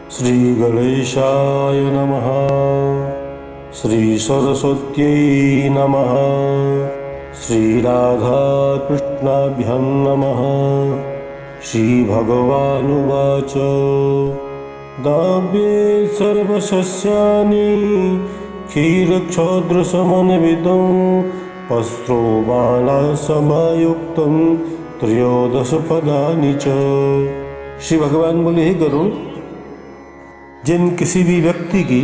श्री गणेशाय नमः। श्री सरस्वत्यै नमः। श्री राधा कृष्णाभ्यां नमः। श्री भगवानुवाच दाव्ये सर्वसस्यानि क्षीरक्षोद्रसमन्वितं पस्रो बाणासमयुक्तं त्रयोदश पदानि च। श्री भगवान बोले, हे गरुड़, जिन किसी भी व्यक्ति की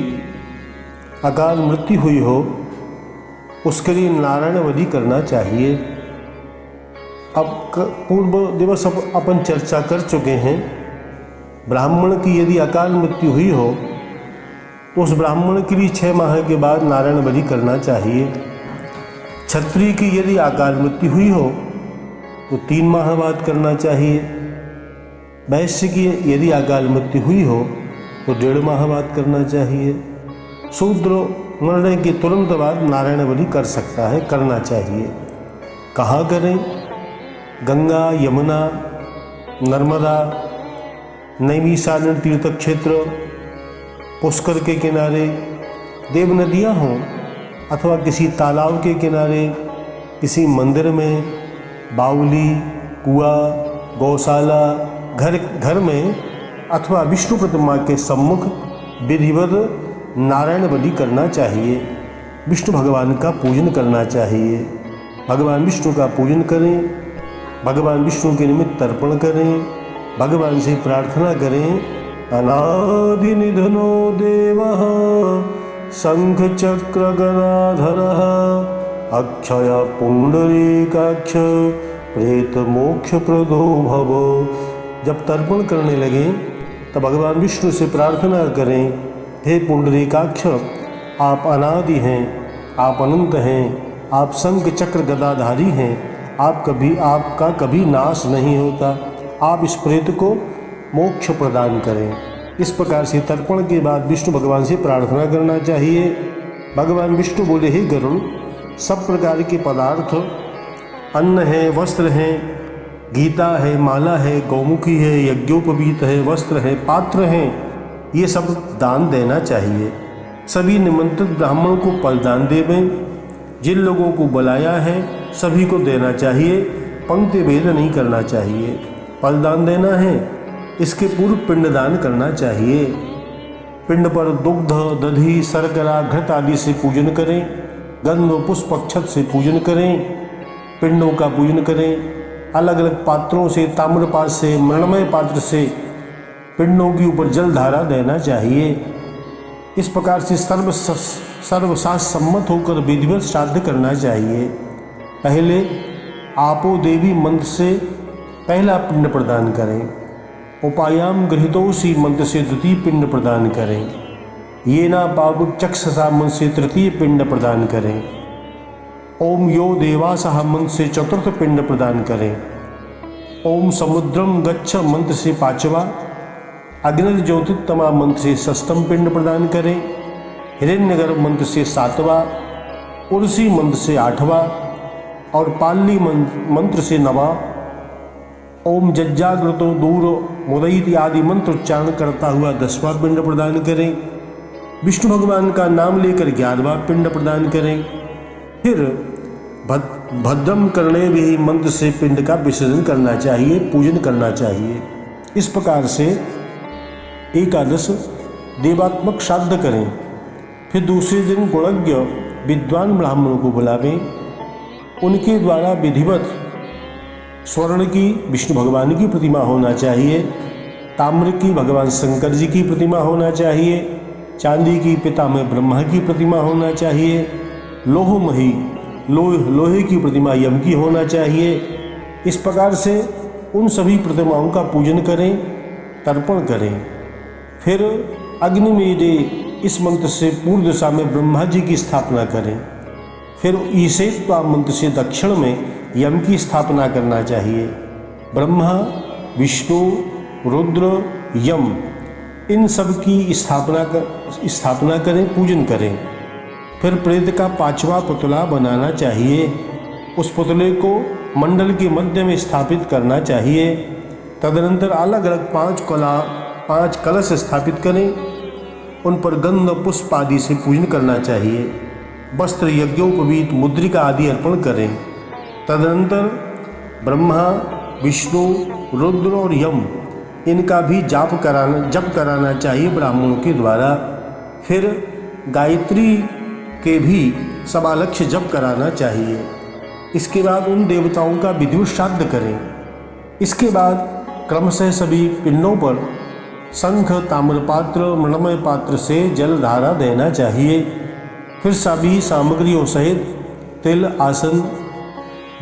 अकाल मृत्यु हुई हो उसके लिए नारायण वधि करना चाहिए। अब पूर्व दिवस अपन चर्चा कर चुके हैं, ब्राह्मण की यदि अकाल मृत्यु हुई हो तो उस ब्राह्मण के लिए 6 माह के बाद नारायण वधि करना चाहिए। क्षत्रिय की यदि अकाल मृत्यु हुई हो तो 3 माह बाद करना चाहिए। वैश्य की यदि अकाल मृत्यु हुई हो तो 1.5 माह बाद करना चाहिए। शूद्र मरने के तुरंत बाद नारायण वधि कर सकता है, करना चाहिए। कहाँ करें? गंगा, यमुना, नर्मदा, नैमिषारण्य तीर्थ क्षेत्र, पुष्कर के किनारे, देव नदियाँ हों अथवा किसी तालाब के किनारे, किसी मंदिर में, बावली, कुआं, गौशाला, घर में अथवा विष्णु प्रतिमा के सम्मुख विधिवत नारायण बलि करना चाहिए। विष्णु भगवान का पूजन करना चाहिए। भगवान विष्णु का पूजन करें, भगवान विष्णु के निमित्त तर्पण करें, भगवान से प्रार्थना करें। अनादि निधनो देवः शंख चक्र गदाधरः अक्षय पुंडरीकाक्ष प्रेत मोक्ष प्रदो भव। जब तर्पण करने लगें तब भगवान विष्णु से प्रार्थना करें, हे पुंडरीकाक्ष, आप अनादि हैं, आप अनंत हैं, आप शंख चक्र गदाधारी हैं, आपका कभी नाश नहीं होता, आप इस प्रेत को मोक्ष प्रदान करें। इस प्रकार से तर्पण के बाद विष्णु भगवान से प्रार्थना करना चाहिए। भगवान विष्णु बोले, हे गरुड़, सब प्रकार के पदार्थ, अन्न है, वस्त्र हैं, गीता है, माला है, गौमुखी है, यज्ञोपवीत है, वस्त्र है, पात्र हैं, ये सब दान देना चाहिए। सभी निमंत्रित ब्राह्मण को फलदान देवें। जिन लोगों को बुलाया है सभी को देना चाहिए, पंक्ति भेद नहीं करना चाहिए। फलदान देना है, इसके पूर्व पिंडदान करना चाहिए। पिंड पर दुग्ध, दधी, शर्करा, घृत आदि से पूजन करें। गंध, पुष्प, अक्षत से पूजन करें। पिंडों का पूजन करें। अलग अलग पात्रों से, ताम्रपात्र से, मृणमय पात्र से पिंडों के ऊपर जल धारा देना चाहिए। इस प्रकार से सर्वशास्त्र सम्मत होकर विधिवत श्राद्ध करना चाहिए। पहले आपो देवी मंत्र से पहला पिंड प्रदान करें। उपायाम गृहीतोषि मंत्र से द्वितीय पिंड प्रदान करें। ये ना पावक चक्षसा मंत्र से तृतीय पिंड प्रदान करें। ओम यो देवासः मंत्र से चतुर्थ पिंड प्रदान करें। ओम समुद्रम गच्छ मंत्र से 5वां, अग्निर्ज्योतितमा मंत्र से 6ठम पिंड प्रदान करें। हिरण्यगर्भ मंत्र से 7वां, उर्सी मंत्र से 8वां और पाली मंत्र से 9वां। ओम जज्जाग्रतो दूर मुदयित आदि मंत्र उच्चारण करता हुआ 10वां पिंड प्रदान करें। विष्णु भगवान का नाम लेकर 11वां पिंड प्रदान करें। फिर भद्रम करणे भी मंत्र से पिंड का विसर्जन करना चाहिए, पूजन करना चाहिए। इस प्रकार से एकादश देवात्मक श्राद्ध करें। फिर दूसरे दिन गुणज्ञ विद्वान ब्राह्मणों को बुलावें। उनके द्वारा विधिवत स्वर्ण की विष्णु भगवान की प्रतिमा होना चाहिए, ताम्र की भगवान शंकर जी की प्रतिमा होना चाहिए, चांदी की पितामह ब्रह्मा की प्रतिमा होना चाहिए, लोहे की प्रतिमा यम की होना चाहिए। इस प्रकार से उन सभी प्रतिमाओं का पूजन करें, तर्पण करें। फिर अग्नि में दे इस मंत्र से पूर्व दिशा में ब्रह्मा जी की स्थापना करें। फिर ईशेत्वा मंत्र से दक्षिण में यम की स्थापना करना चाहिए। ब्रह्मा, विष्णु, रुद्र, यम, इन सब की स्थापना करें, पूजन करें। फिर प्रेत का 5वां पुतला बनाना चाहिए। उस पुतले को मंडल के मध्य में स्थापित करना चाहिए। तदनंतर अलग अलग 5 कला 5 कलश स्थापित करें, उन पर गंध पुष्प आदि से पूजन करना चाहिए। वस्त्र, यज्ञोपवीत, मुद्रिका आदि अर्पण करें। तदनंतर ब्रह्मा, विष्णु, रुद्र और यम इनका भी जप कराना चाहिए ब्राह्मणों के द्वारा। फिर गायत्री के भी सवालक्ष्य जप कराना चाहिए। इसके बाद उन देवताओं का विधिवत श्राद्ध करें। इसके बाद क्रमशः सभी पिंडों पर शंख, ताम्रपात्र, मृणमय पात्र से जल धारा देना चाहिए। फिर सभी सामग्रियों सहित तिल, आसन,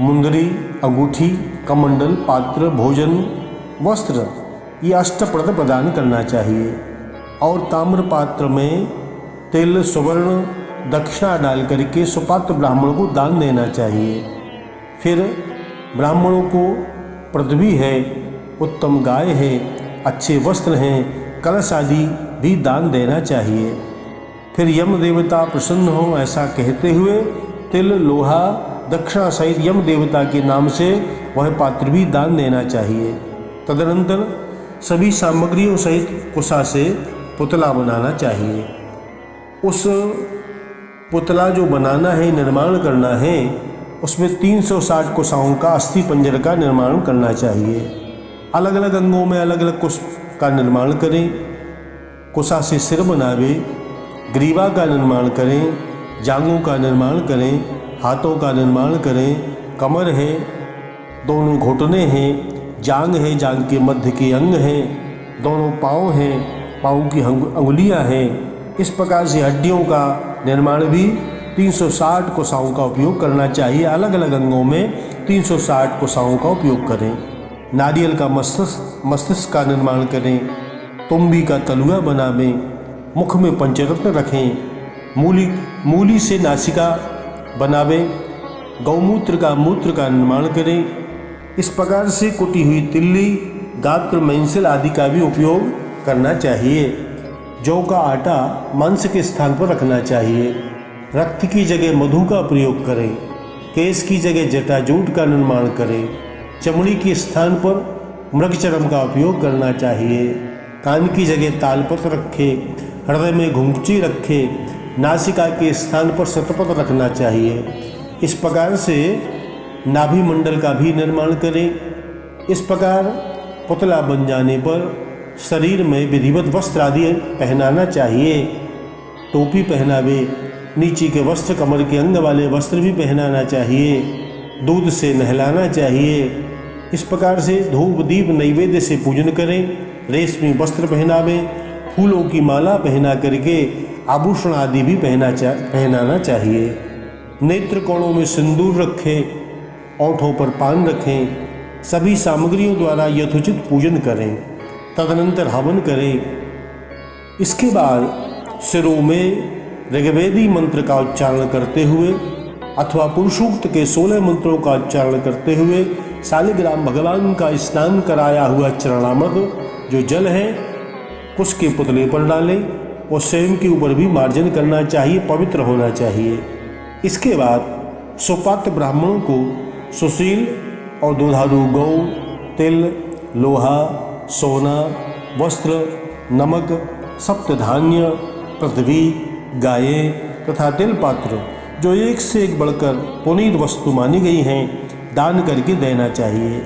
मुंदरी, अंगूठी, कमंडल, पात्र, भोजन, वस्त्र ये अष्टप्रद प्रदान करना चाहिए और ताम्र पात्र में तिल, सुवर्ण, दक्षिणा डाल करके सुपात्र ब्राह्मणों को दान देना चाहिए। फिर ब्राह्मणों को पृथ्वी है, उत्तम गाय है, अच्छे वस्त्र हैं, कलश आदि भी दान देना चाहिए। फिर यम देवता प्रसन्न हो ऐसा कहते हुए तिल, लोहा, दक्षिणा सहित यम देवता के नाम से वह पात्र भी दान देना चाहिए। तदनंतर सभी सामग्रियों सहित कुशा से पुतला बनाना चाहिए। उस पुतला जो बनाना है, निर्माण करना है, उसमें 360 कुशाओं का अस्थि पंजर का निर्माण करना चाहिए। अलग अलग अंगों में अलग अलग कुश का निर्माण करें। कुशा से सिर बनावे, ग्रीवा का निर्माण करें, जांघों का निर्माण करें, हाथों का निर्माण करें, कमर है, दोनों घुटने हैं, जांघ है, जांघ के मध्य के अंग हैं, दोनों पाँव हैं, पाँव की अंगुलियां हैं। इस प्रकार से हड्डियों का निर्माण भी 360 कुशाओं का उपयोग करना चाहिए। अलग अलग अंगों में 360 कुशाओं का उपयोग करें। नारियल का मस्तिष्क का निर्माण करें, तुम्बी का तलुआ बनावें, मुख में पंचरत्न रखें, मूली से नासिका बनावें, गौमूत्र का मूत्र का निर्माण करें। इस प्रकार से कुटी हुई तिल्ली, गात्र, मेंसिल आदि का भी उपयोग करना चाहिए। जौ का आटा मांस के स्थान पर रखना चाहिए। रक्त की जगह मधु का प्रयोग करें। केश की जगह जटाजूट का निर्माण करें। चमड़ी के स्थान पर मृगचर्म का उपयोग करना चाहिए। कान की जगह तालपत्र रखें, हृदय में घुंघची रखें, नासिका के स्थान पर शतपथ रखना चाहिए। इस प्रकार से नाभि मंडल का भी निर्माण करें। इस प्रकार पुतला बन जाने पर शरीर में विधिवत वस्त्र आदि पहनाना चाहिए। टोपी पहनावे, नीचे के वस्त्र, कमर के अंग वाले वस्त्र भी पहनाना चाहिए। दूध से नहलाना चाहिए। इस प्रकार से धूप, दीप, नैवेद्य से पूजन करें। रेशमी वस्त्र पहनावें, फूलों की माला पहना करके आभूषण आदि भी पहनाना चाहिए। नेत्र कोणों में सिंदूर रखें, ओंठों पर पान रखें। सभी सामग्रियों द्वारा यथोचित पूजन करें। तदनंतर हवन करें। इसके बाद सिरों में ऋग्वेदी मंत्र का उच्चारण करते हुए अथवा पुरुषोक्त के 16 मंत्रों का उच्चारण करते हुए शालिग्राम भगवान का स्नान कराया हुआ चरणामृत जो जल है उसके पुतले पर डालें और स्वयं के ऊपर भी मार्जन करना चाहिए, पवित्र होना चाहिए। इसके बाद सुपात्र ब्राह्मणों को सुशील और दुधारू गौ, तिल, लोहा, सोना, वस्त्र, नमक, सप्तधान्य, पृथ्वी, गायें तथा तिल पात्र जो एक से एक बढ़कर पुनीत वस्तु मानी गई हैं दान करके देना चाहिए।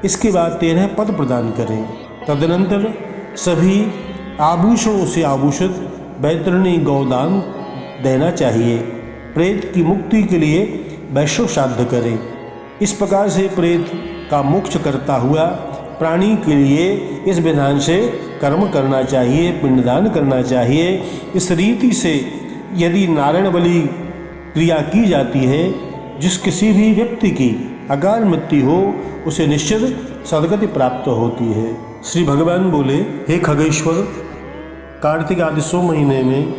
इसके बाद 13 पद प्रदान करें। तदनंतर सभी आभूषणों से आभूषित वैतरणी गौदान देना चाहिए। प्रेत की मुक्ति के लिए वैश्व श्राद्ध करें। इस प्रकार से प्रेत का मोक्ष करता हुआ प्राणी के लिए इस विधान से कर्म करना चाहिए, पिंडदान करना चाहिए। इस रीति से यदि नारायण बलि क्रिया की जाती है, जिस किसी भी व्यक्ति की अकाल मृत्यु हो उसे निश्चित सद्गति प्राप्त होती है। श्री भगवान बोले, हे खगेश्वर, कार्तिक आदि शुभ महीने में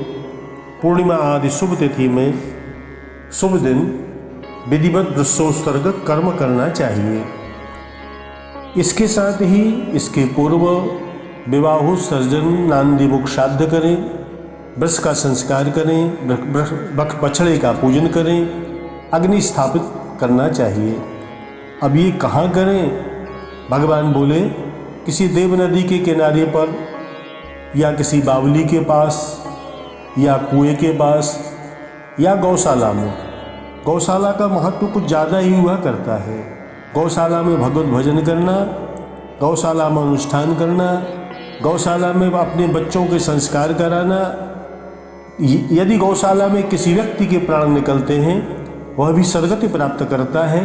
पूर्णिमा आदि शुभ तिथि में शुभ दिन विधिवत वृषोत्सर्ग कर्म करना चाहिए। इसके साथ ही इसके पूर्व विवाहोत्सर्जन, नांदीमुख श्राद्ध करें, वृष का संस्कार करें, बछड़े का पूजन करें, अग्नि स्थापित करना चाहिए। अब ये कहाँ करें? भगवान बोले, किसी देव नदी के किनारे पर या किसी बावली के पास या कुएं के पास या गौशाला में। गौशाला का महत्व कुछ ज़्यादा ही हुआ करता है। गौशाला में भगवत भजन करना, गौशाला में अनुष्ठान करना, गौशाला में अपने बच्चों के संस्कार कराना। यदि गौशाला में किसी व्यक्ति के प्राण निकलते हैं, वह भी सदगति प्राप्त करता है,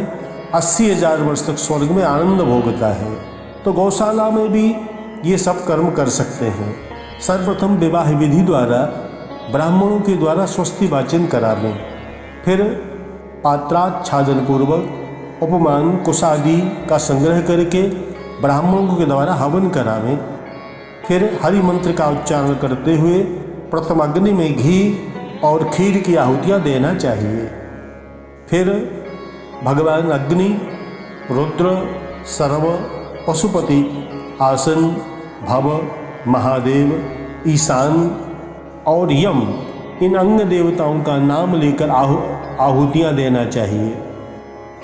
80,000 वर्ष तक स्वर्ग में आनंद भोगता है। तो गौशाला में भी ये सब कर्म कर सकते हैं। सर्वप्रथम विवाह विधि द्वारा ब्राह्मणों के द्वारा स्वस्ति वाचन करावें, फिर पात्राच्छादन पूर्वक उपमान कुशादि का संग्रह करके ब्राह्मणों के द्वारा हवन करावें, फिर हरि मंत्र का उच्चारण करते हुए प्रथम अग्नि में घी और खीर की आहुतियाँ देना चाहिए। फिर भगवान अग्नि, रुद्र, सर्व, पशुपति, आसन, भव, महादेव, ईशान और यम, इन अंग देवताओं का नाम लेकर आहुतियाँ देना चाहिए।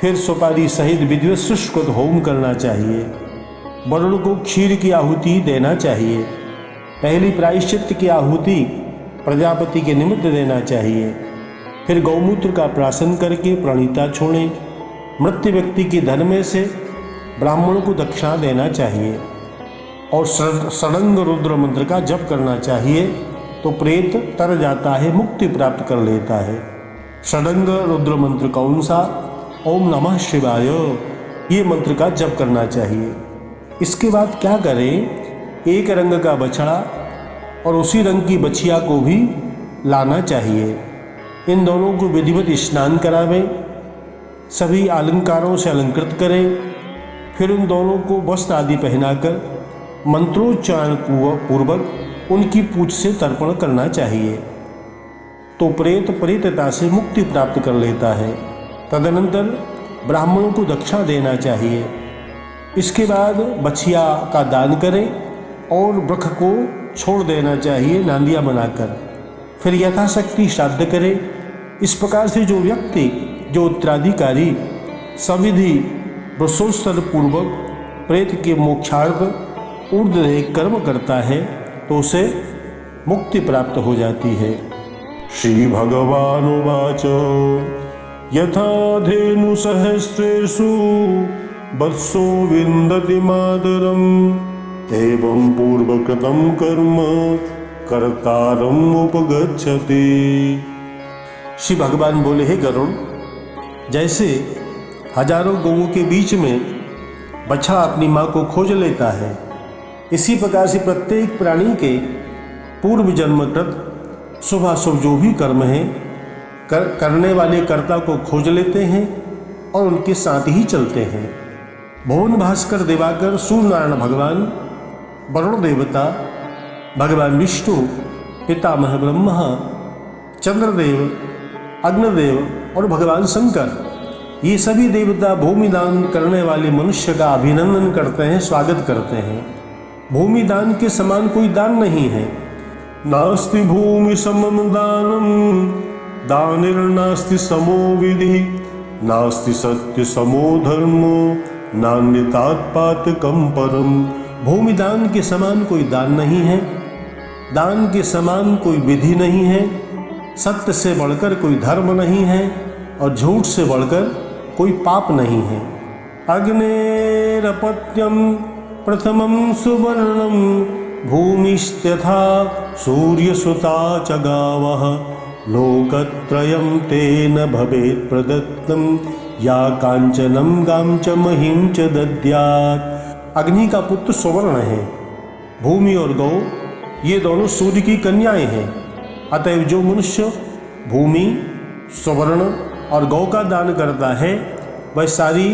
फिर सुपारी सहित विधिवत शुष्क होम करना चाहिए। वरुण को क्षीर की आहुति देना चाहिए। पहली प्रायश्चित की आहुति प्रजापति के निमित्त देना चाहिए। फिर गौमूत्र का प्राशन करके प्रणीता छोड़ें। मृत्यु व्यक्ति के धन में से ब्राह्मण को दक्षिणा देना चाहिए और षडंग रुद्र मंत्र का जप करना चाहिए, तो प्रेत तर जाता है, मुक्ति प्राप्त कर लेता है। षडंग रुद्र मंत्र कौन सा? ओम नमः शिवाय, ये मंत्र का जप करना चाहिए। इसके बाद क्या करें? एक रंग का बछड़ा और उसी रंग की बछिया को भी लाना चाहिए। इन दोनों को विधिवत स्नान करावें, सभी अलंकारों से अलंकृत करें, फिर उन दोनों को वस्त्र आदि पहनाकर मंत्रोच्चारण पूर्वक उनकी पूछ से तर्पण करना चाहिए, तो प्रेत प्रेतता से मुक्ति प्राप्त कर लेता है। तदनंतर ब्राह्मणों को दक्षिणा देना चाहिए। इसके बाद बछिया का दान करें और वृक्ष को छोड़ देना चाहिए नांदिया बनाकर। फिर यथाशक्ति श्राद्ध करें। इस प्रकार से जो व्यक्ति, जो उत्तराधिकारी सविधि वृषोत्सव पूर्वक प्रेत के मोक्षार्थ ऊर्ध्वदेह कर्म करता है, तो उसे मुक्ति प्राप्त हो जाती है। श्री भगवान उवाच यथा धेनु सहस्रेषु वत्सो विन्दति मातरम् एवं पूर्वकृतं कर्म कर्तारम् उपगच्छति। श्री भगवान बोले, हे गरुड़, जैसे हजारों गौओं के बीच में बछड़ा अपनी माँ को खोज लेता है, इसी प्रकार से प्रत्येक प्राणी के पूर्व जन्मकृत शुभाशुभ जो भी कर्म है करने वाले कर्ता को खोज लेते हैं और उनके साथ ही चलते हैं। भुवन भास्कर दिवाकर सूर्यनारायण भगवान, वरुण देवता, भगवान विष्णु, पितामह ब्रह्मा, चंद्रदेव, अग्निदेव और भगवान शंकर, ये सभी देवता भूमि दान करने वाले मनुष्य का अभिनंदन करते हैं, स्वागत करते हैं। भूमि दान के समान कोई दान नहीं है। नास्ति भूमि समम दानम दानिर्नास्ति समो विधि नास्ति सत्य समो धर्मो नान्यतात्पातकम परम। भूमि दान के समान कोई दान नहीं है, दान के समान कोई विधि नहीं है, सत्य से बढ़कर कोई धर्म नहीं है और झूठ से बढ़कर कोई पाप नहीं है। अग्नेरपत्यम प्रथमं सुवर्णम भूमिस्त्यथा सूर्यसुता च गावः लोकत्रयं तेन भवेत् प्रदत्तं या कांचनम गाम च महिम च दद्यात्। अग्नि का पुत्र सुवर्ण है। भूमि और गौ ये दोनों सूर्य की कन्याएं हैं। अतएव जो मनुष्य भूमि, सुवर्ण और गौ का दान करता है, वह सारी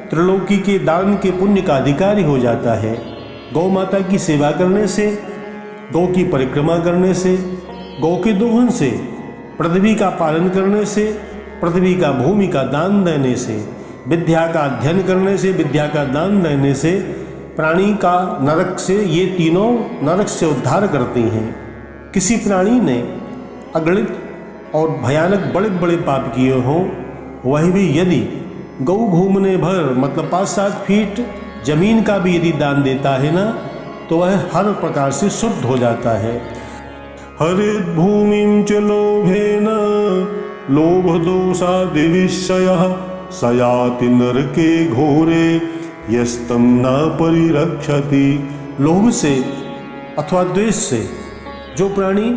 त्रिलोकी के दान के पुण्य का अधिकारी हो जाता है। गौ माता की सेवा करने से, गौ की परिक्रमा करने से, गौ के दोहन से, पृथ्वी का पालन करने से, पृथ्वी का भूमि का दान देने से, विद्या का अध्ययन करने से, विद्या का दान देने से, प्राणी का नरक से, ये तीनों नरक से उद्धार करती हैं। किसी प्राणी ने अगणित और भयानक बड़े बड़े पाप किए हों, वह भी यदि गौ घूमने भर मतलब 5-7 फीट जमीन का भी यदि दान देता है ना, तो वह हर प्रकार से शुद्ध हो जाता है। हरित भूमिं च लोभेन लोभदोषादि विषयः स याति नरके घोरे यस्तम न परिरक्षति। लोभ से अथवा द्वेष से जो प्राणी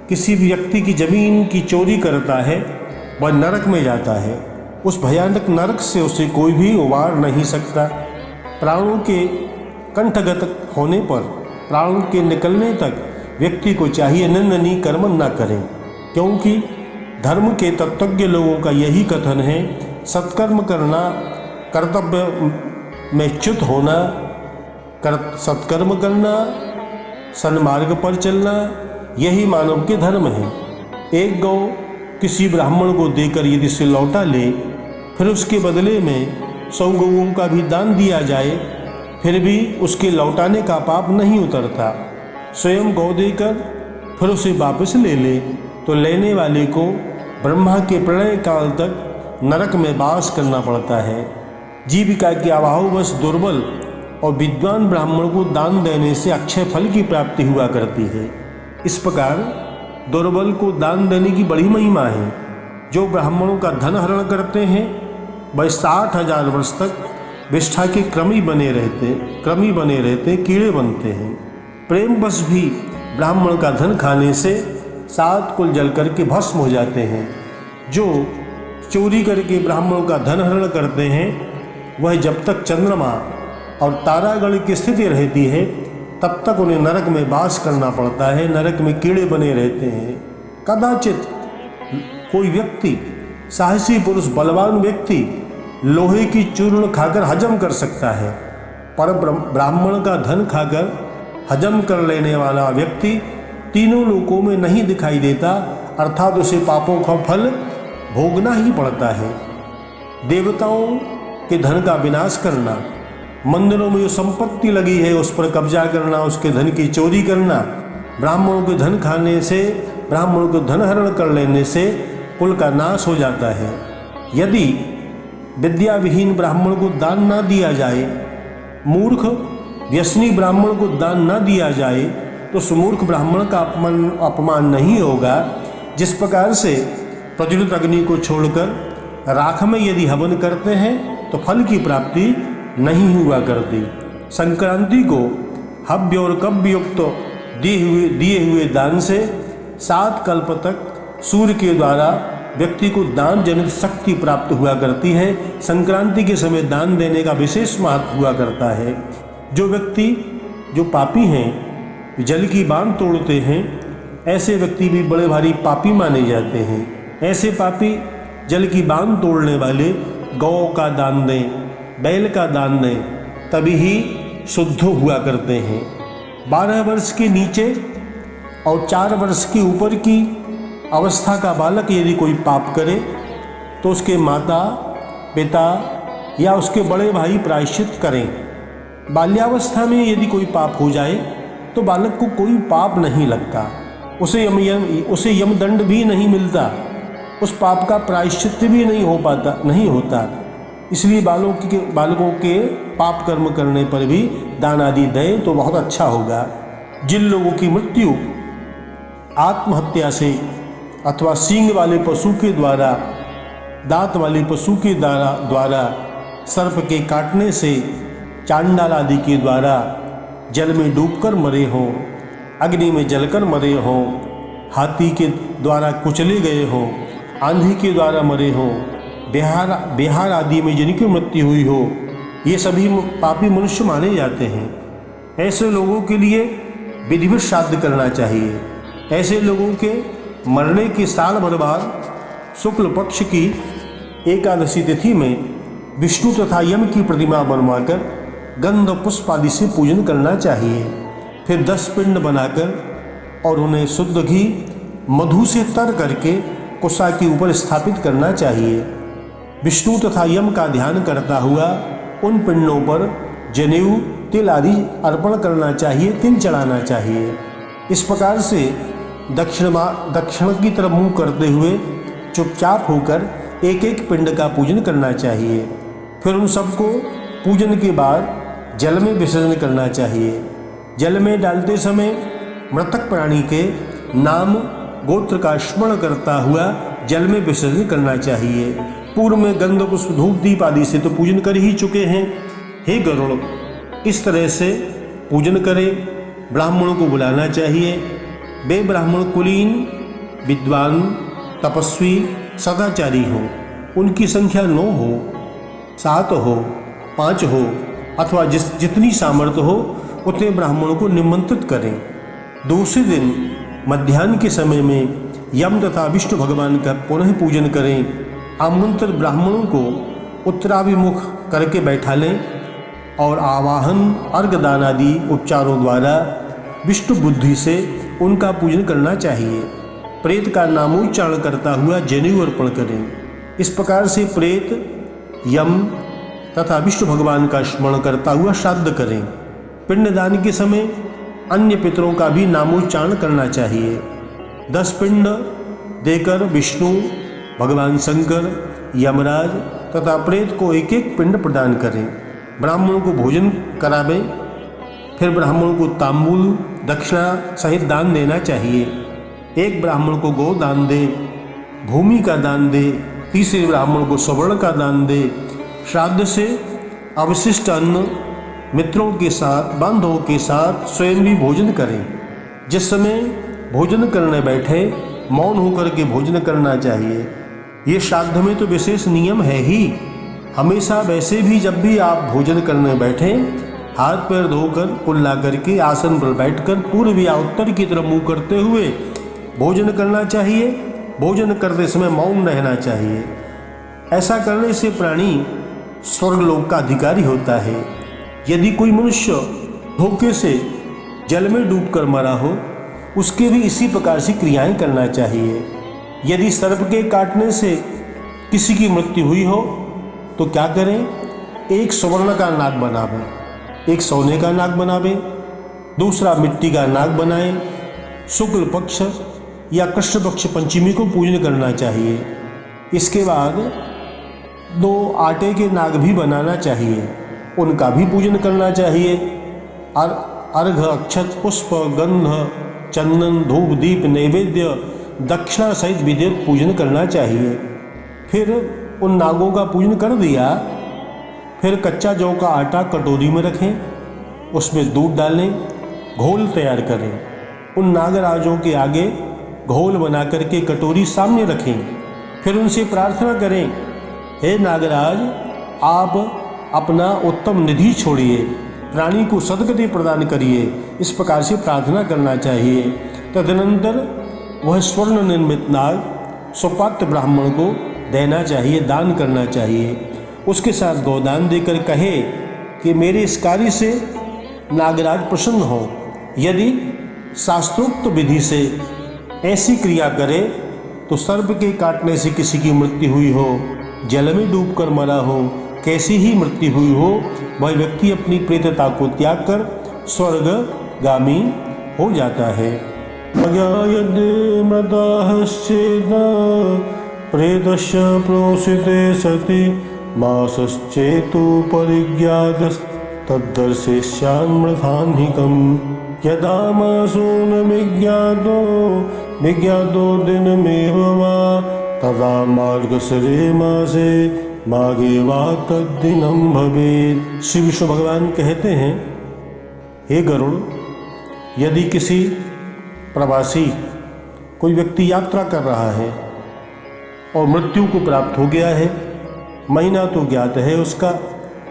किसी व्यक्ति की जमीन की चोरी करता है वह नरक में जाता है। उस भयानक नरक से उसे कोई भी उबार नहीं सकता। प्राणों के कंठगत होने पर, प्राणों के निकलने तक व्यक्ति को चाहिए निंदनीय कर्म न करें, क्योंकि धर्म के तत्वज्ञ लोगों का यही कथन है, सत्कर्म करना, कर्तव्य में च्युत होना, सत्कर्म करना, सन्मार्ग पर चलना, यही मानव के धर्म है। एक गौ किसी ब्राह्मण को देकर यदि उसे लौटा ले, फिर उसके बदले में 100 गौओं का भी दान दिया जाए, फिर भी उसके लौटाने का पाप नहीं उतरता। स्वयं गौ देकर फिर उसे वापस ले ले तो लेने वाले को ब्रह्मा के प्रलय काल तक नरक में वास करना पड़ता है। जीविका के अभाववश दुर्बल और विद्वान ब्राह्मण को दान देने से अक्षय फल की प्राप्ति हुआ करती है। इस प्रकार दुर्बल को दान देने की बड़ी महिमा है। जो ब्राह्मणों का धन हरण करते हैं वह 60,000 वर्ष तक विष्ठा के क्रमी बने रहते कीड़े बनते हैं। प्रेमवश भी ब्राह्मण का धन खाने से 7 कुल जल करके भस्म हो जाते हैं। जो चोरी करके ब्राह्मणों का धन हरण करते हैं वह जब तक चंद्रमा और तारागण की स्थिति रहती है तब तक उन्हें नरक में वास करना पड़ता है, नरक में कीड़े बने रहते हैं। कदाचित कोई व्यक्ति, साहसी पुरुष, बलवान व्यक्ति लोहे की चूर्ण खाकर हजम कर सकता है, पर ब्राह्मण का धन खाकर हजम कर लेने वाला व्यक्ति तीनों लोकों में नहीं दिखाई देता, अर्थात उसे पापों का फल भोगना ही पड़ता है। देवताओं के धन का विनाश करना, मंदिरों में जो संपत्ति लगी है उस पर कब्जा करना, उसके धन की चोरी करना, ब्राह्मणों के धन खाने से, ब्राह्मणों को धन हरण कर लेने से कुल का नाश हो जाता है। यदि विद्या विहीन ब्राह्मण को दान ना दिया जाए, मूर्ख व्यसनी ब्राह्मण को दान ना दिया जाए तो उस मूर्ख ब्राह्मण का अपमान नहीं होगा। जिस प्रकार से प्रज्वलित अग्नि को छोड़कर राख में यदि हवन करते हैं तो फल की प्राप्ति नहीं हुआ करती। संक्रांति को हव्य और कव्य युक्त दिए हुए दान से 7 कल्प तक सूर्य के द्वारा व्यक्ति को दान जनित शक्ति प्राप्त हुआ करती है। संक्रांति के समय दान देने का विशेष महत्व हुआ करता है। जो व्यक्ति, जो पापी हैं, जल की बांध तोड़ते हैं, ऐसे व्यक्ति भी बड़े भारी पापी माने जाते हैं। ऐसे पापी जल की बांध तोड़ने वाले गौ का दान दें, बैल का दान दें, तभी ही शुद्ध हुआ करते हैं। 12 वर्ष के नीचे और 4 वर्ष के ऊपर की अवस्था का बालक यदि कोई पाप करे तो उसके माता पिता या उसके बड़े भाई प्रायश्चित करें। बाल्यावस्था में यदि कोई पाप हो जाए तो बालक को कोई पाप नहीं लगता, उसे यमदंड भी नहीं मिलता, उस पाप का प्रायश्चित भी नहीं होता। इसलिए बालकों के पाप कर्म करने पर भी दान आदि दें तो बहुत अच्छा होगा। जिन लोगों की मृत्यु आत्महत्या से अथवा सींग वाले पशु के द्वारा, दांत वाले पशु के द्वारा, सर्प के काटने से, चांडाल आदि के द्वारा जल में डूबकर मरे हों, अग्नि में जलकर मरे हों, हाथी के द्वारा कुचले गए हों, आंधी के द्वारा मरे हों, बिहार आदि में जिनकी मृत्यु हुई हो, ये सभी पापी मनुष्य माने जाते हैं। ऐसे लोगों के लिए विधिवत श्राद्ध करना चाहिए। ऐसे लोगों के मरने के साल भर बाद शुक्ल पक्ष की एकादशी तिथि में विष्णु तथा यम की प्रतिमा बनवाकर गंध पुष्प आदि से पूजन करना चाहिए। फिर 10 पिंड बनाकर और उन्हें शुद्ध घी मधु से तर करके कुशा के ऊपर स्थापित करना चाहिए। विष्णु तथा यम का ध्यान करता हुआ उन पिंडों पर जनेऊ, तिल आदि अर्पण करना चाहिए, तिल चढ़ाना चाहिए। इस प्रकार से दक्षिण की तरफ मुंह करते हुए चुपचाप होकर एक एक पिंड का पूजन करना चाहिए। फिर उन सबको पूजन के बाद जल में विसर्जन करना चाहिए। जल में डालते समय मृतक प्राणी के नाम गोत्र का स्मरण करता हुआ जल में विसर्जन करना चाहिए। पूर्व में गंध पुष्प धूप दीप आदि से तो पूजन कर ही चुके हैं। हे गरुड़, इस तरह से पूजन करें। ब्राह्मणों को बुलाना चाहिए। वे ब्राह्मण कुलीन, विद्वान, तपस्वी, सदाचारी हो। उनकी संख्या 9 हो, 7 हो, 5 हो अथवा जितनी सामर्थ्य हो उतने ब्राह्मणों को निमंत्रित करें। दूसरे दिन मध्याह्न के समय में यम तथा विष्णु भगवान का पुनः पूजन करें। आमंत्रित ब्राह्मणों को उत्तराभिमुख करके बैठा लें और आवाहन, अर्घदान आदि उपचारों द्वारा विष्णु बुद्धि से उनका पूजन करना चाहिए। प्रेत का नामोच्चारण करता हुआ जनेऊ अर्पण करें। इस प्रकार से प्रेत, यम तथा विष्णु भगवान का स्मरण करता हुआ श्राद्ध करें। पिंडदान के समय अन्य पितरों का भी नामोच्चारण करना चाहिए। 10 पिंड देकर विष्णु, भगवान शंकर, यमराज तथा प्रेत को एक एक पिंड प्रदान करें। ब्राह्मणों को भोजन करावें। फिर ब्राह्मणों को तांबूल, दक्षिणा सहित दान देना चाहिए। एक ब्राह्मण को गौ दान दे, भूमि का दान दे, तीसरे ब्राह्मण को स्वर्ण का दान दे। श्राद्ध से अवशिष्ट अन्न मित्रों के साथ, बांधवों के साथ स्वयं भी भोजन करें। जिस समय भोजन करने बैठे मौन होकर के भोजन करना चाहिए। ये श्राद्ध में तो विशेष नियम है ही। हमेशा वैसे भी जब भी आप भोजन करने बैठें, हाथ पैर धोकर कुल्ला करके आसन पर बैठकर पूर्व या उत्तर की तरफ मुँह करते हुए भोजन करना चाहिए। भोजन करते समय मौन रहना चाहिए। ऐसा करने से प्राणी स्वर्गलोक का अधिकारी होता है। यदि कोई मनुष्य धोखे से जल में डूबकर मरा हो, उसके भी इसी प्रकार से क्रियाएं करना चाहिए। यदि सर्प के काटने से किसी की मृत्यु हुई हो तो क्या करें? एक स्वर्ण का नाग बनावें, एक सोने का नाग बनावें, दूसरा मिट्टी का नाग बनाएं। शुक्ल पक्ष या कृष्ण पक्ष पंचमी को पूजन करना चाहिए। इसके बाद 2 आटे के नाग भी बनाना चाहिए, उनका भी पूजन करना चाहिए। अर्घ, अक्षत, पुष्प, गंध, चंदन, धूप, दीप, नैवेद्य, दक्षिणा सहित विधिवत पूजन करना चाहिए। फिर उन नागों का पूजन कर दिया, फिर कच्चा जौ का आटा कटोरी में रखें, उसमें दूध डालें, घोल तैयार करें। उन नागराजों के आगे घोल बना करके कटोरी सामने रखें। फिर उनसे प्रार्थना करें, हे नागराज, आप अपना उत्तम निधि छोड़िए, प्राणी को सद्गति प्रदान करिए। इस प्रकार से प्रार्थना करना चाहिए। तदनंतर वह स्वर्ण निर्मित नाग सुपात्र ब्राह्मण को देना चाहिए, दान करना चाहिए। उसके साथ गोदान देकर कहे कि मेरे इस कार्य से नागराज प्रसन्न हो। यदि शास्त्रोक्त विधि से ऐसी क्रिया करे तो सर्प के काटने से किसी की मृत्यु हुई हो, जल में डूबकर मरा हो, कैसी ही मृत्यु हुई हो, वह व्यक्ति अपनी प्रेतता को त्याग कर स्वर्गगामी हो जाता है। यदि मृतश्चेत् प्रेतस्य प्रोषिते सति मासश्चेतु परिज्ञातस्तद्दर्शिष्यान्मृथान्हिकम्। यदा मासो न विज्ञातो दिनमेव वा तदा मार्गशिरे मासे माघे वा तद्दिनं भवेत्। श्री विष्णु भगवान कहते हैं, हे गरुड़, यदि किसी प्रवासी कोई व्यक्ति यात्रा कर रहा है और मृत्यु को प्राप्त हो गया है, महीना तो ज्ञात है उसका,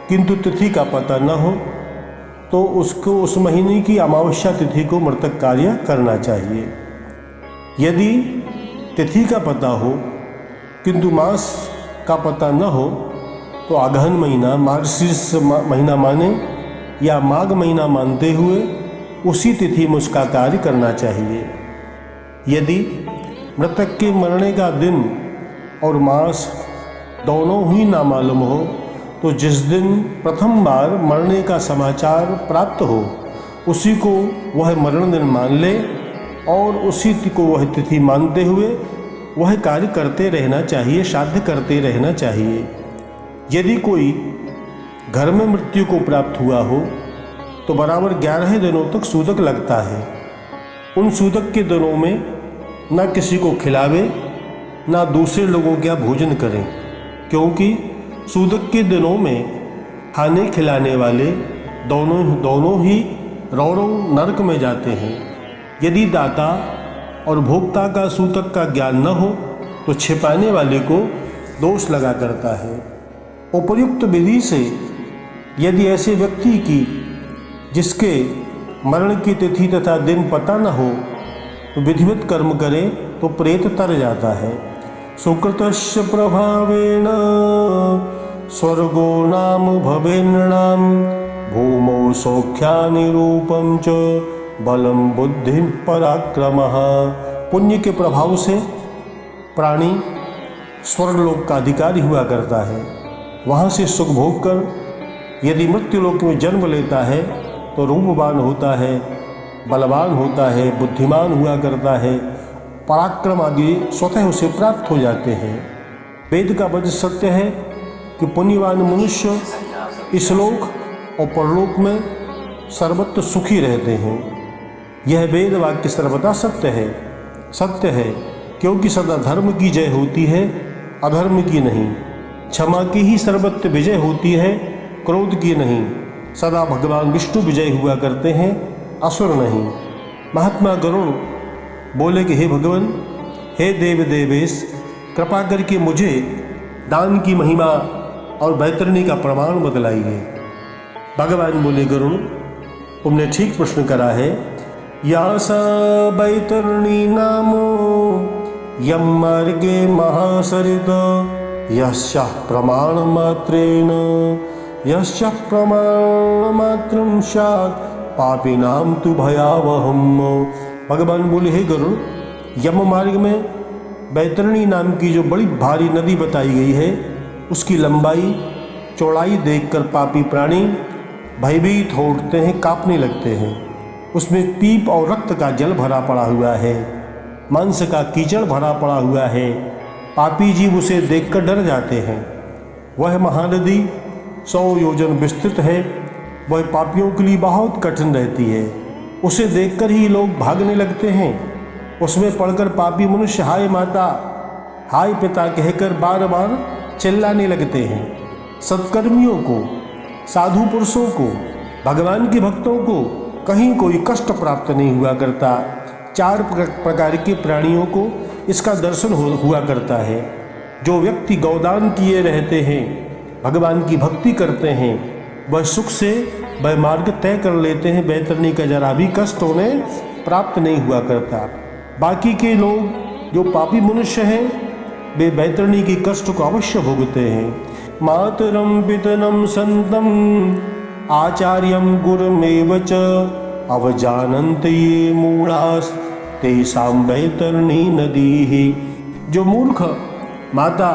किंतु तिथि का पता न हो, तो उसको उस महीने की अमावस्या तिथि को मृतक कार्य करना चाहिए। यदि तिथि का पता हो किंतु मास का पता न हो तो अगहन महीना, मार्गशीर्ष महीना माने या माघ महीना मानते हुए उसी तिथि में उसका कार्य करना चाहिए। यदि मृतक के मरने का दिन और मास दोनों ही ना मालूम हो तो जिस दिन प्रथम बार मरने का समाचार प्राप्त हो उसी को वह मरण दिन मान ले और उसी को वह तिथि मानते हुए वह कार्य करते रहना चाहिए, श्राद्ध करते रहना चाहिए। यदि कोई घर में मृत्यु को प्राप्त हुआ हो तो बराबर 11 दिनों तक सूतक लगता है। उन सूतक के दिनों में न किसी को खिलावे ना दूसरे लोगों का भोजन करें, क्योंकि सूतक के दिनों में खाने खिलाने वाले दोनों ही रौरव नरक में जाते हैं। यदि दाता और भोक्ता का सूतक का ज्ञान न हो तो छिपाने वाले को दोष लगा करता है। उपयुक्त विधि से यदि ऐसे व्यक्ति की जिसके मरण की तिथि तथा दिन पता न हो तो विधिवत कर्म करे तो प्रेत तर जाता है। सुकृतस्य प्रभावेण स्वर्गो नाम भवेन्नृणाम भूमौ सौख्यानि रूपं च बलम बुद्धि पराक्रमः। पुण्य के प्रभाव से प्राणी स्वर्गलोक का अधिकारी हुआ करता है। वहाँ से सुख भोग कर यदि मृत्युलोक में जन्म लेता है तो रूपवान होता है, बलवान होता है, बुद्धिमान हुआ करता है, पराक्रम आदि स्वतः उसे प्राप्त हो जाते हैं। वेद का वचन सत्य है कि पुण्यवान मनुष्य इस लोक और परलोक में सर्वत्र सुखी रहते हैं। यह वेद वाक्य सर्वदा सत्य है, क्योंकि सदा धर्म की जय होती है, अधर्म की नहीं। क्षमा की ही सर्वत्र विजय होती है, क्रोध की नहीं। सदा भगवान विष्णु विजय हुआ करते हैं, असुर नहीं। महात्मा गरुड़ बोले कि हे भगवान, हे देव देवेश, कृपा करके मुझे दान की महिमा और बैतरणी का प्रमाण बतलाइए। भगवान बोले गरुड़, तुमने ठीक प्रश्न करा है। या सा बैतरणी नामो यम मार्गे महासरित यस्याः प्रमाण मात्रं स्यात् पापिनां तु भयावहम्। भगवान बोले, हे गरुड़, यम मार्ग में बैतरणी नाम की जो बड़ी भारी नदी बताई गई है, उसकी लंबाई चौड़ाई देखकर पापी प्राणी भयभीत हो उठते हैं, कांपने लगते हैं। उसमें पीप और रक्त का जल भरा पड़ा हुआ है, मांस का कीचड़ भरा पड़ा हुआ है। पापी जीव उसे देखकर डर जाते हैं। वह महानदी 100 योजन विस्तृत है। वह पापियों के लिए बहुत कठिन रहती है। उसे देखकर ही लोग भागने लगते हैं। उसमें पड़कर पापी मनुष्य हाय माता, हाय पिता कहकर बार बार चिल्लाने लगते हैं। सत्कर्मियों को, साधु पुरुषों को, भगवान के भक्तों को कहीं कोई कष्ट प्राप्त नहीं हुआ करता। 4 प्रकार के प्राणियों को इसका दर्शन हुआ करता है। जो व्यक्ति गौदान किए रहते हैं, भगवान की भक्ति करते हैं, वह सुख से वह मार्ग तय कर लेते हैं। बैतरणी का जरा भी कष्ट उन्हें प्राप्त नहीं हुआ करता। बाकी के लोग जो पापी मनुष्य हैं, वे बैतरणी के कष्ट को अवश्य भोगते हैं। मातरम पितरम संतम आचार्यम गुरुमेव च अवजानन्त ये मूढ़ास तेषां बैतरणी नदी ही। जो मूर्ख माता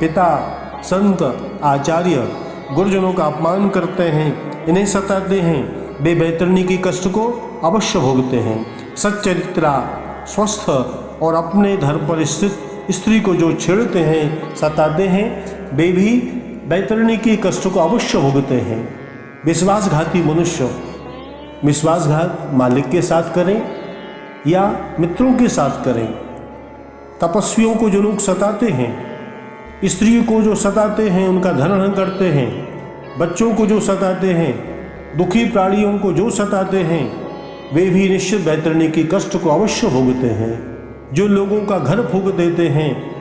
पिता संत आचार्य गुरुजनों का अपमान करते हैं, इन्हें सताते हैं, वे बैतरणी के कष्ट को अवश्य भोगते हैं। सच्चरित्रा, स्वस्थ और अपने धर्म पर स्थित स्त्री को जो छेड़ते हैं, सताते हैं, वे भी बैतरणी के कष्ट को अवश्य भोगते हैं। विश्वासघाती मनुष्य विश्वासघात मालिक के साथ करें या मित्रों के साथ करें। तपस्वियों को जो लोग सताते हैं, स्त्रियों को जो सताते हैं, उनका धन करते हैं, बच्चों को जो सताते हैं, दुखी प्राणियों को जो सताते हैं, वे भी निश्चित बैतरणी के कष्ट को अवश्य भोगते हैं। जो लोगों का घर फूंक देते हैं,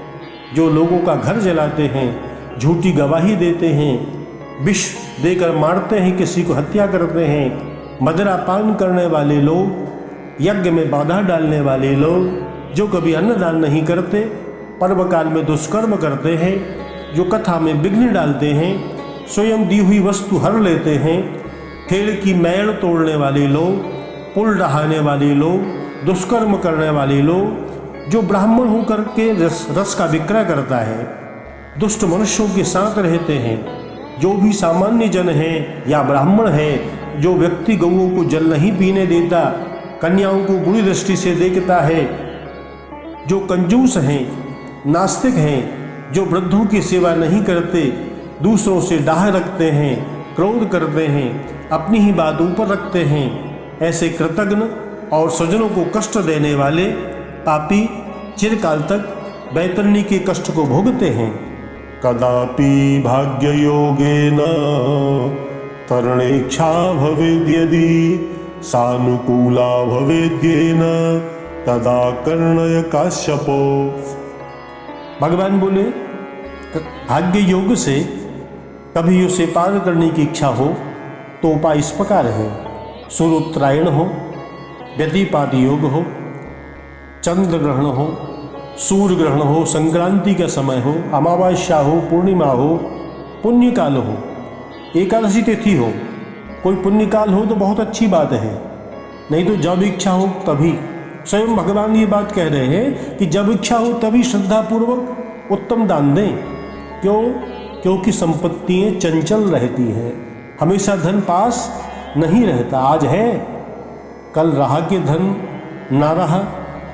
जो लोगों का घर जलाते हैं, झूठी गवाही देते हैं, विष देकर मारते हैं, किसी को हत्या करते हैं, मदिरा पान करने वाले लोग, यज्ञ में बाधा डालने वाले लोग, जो कभी अन्नदान नहीं करते, पर्व काल में दुष्कर्म करते हैं, जो कथा में विघ्न डालते हैं, स्वयं दी हुई वस्तु हर लेते हैं, ठेल की मैल तोड़ने वाले लोग, पुल डहाने वाले लोग, दुष्कर्म करने वाले लोग, जो ब्राह्मण होकर के रस का विक्रय करता है, दुष्ट मनुष्यों के साथ रहते हैं। जो भी सामान्य जन है या ब्राह्मण है, जो व्यक्ति गौओं को जल नहीं पीने देता, कन्याओं को बुरी दृष्टि से देखता है, जो कंजूस हैं, नास्तिक हैं, जो वृद्धों की सेवा नहीं करते, दूसरों से डाह रखते हैं, क्रोध करते हैं, अपनी ही बात ऊपर रखते हैं। ऐसे कृतघ्न और स्वजनों को कष्ट देने वाले पापी चिरकाल तक बैतरणी के कष्ट को भोगते हैं। कदापि भाग्य योगेन तरणेच्छा भवेद् यदि सानुकूला भवेद्येन तदा कर्णय काश्यपो। भगवान बोले भाग्य योग से कभी उसे पार करने की इच्छा हो तो उपाय इस प्रकार है। सूर्योत्तरायण हो, व्यतिपात योग हो, चंद्र ग्रहण हो, सूर्य ग्रहण हो, संक्रांति का समय हो, अमावस्या हो, पूर्णिमा हो, पुण्यकाल हो, एकादशी तिथि हो। कोई पुण्यकाल हो तो बहुत अच्छी बात है, नहीं तो जब इच्छा हो तभी। स्वयं भगवान ये बात कह रहे हैं कि जब इच्छा हो तभी श्रद्धापूर्वक उत्तम दान दें। क्यों? क्योंकि संपत्तियाँ चंचल रहती हैं, हमेशा धन पास नहीं रहता। आज है कल रहा के धन ना रहा।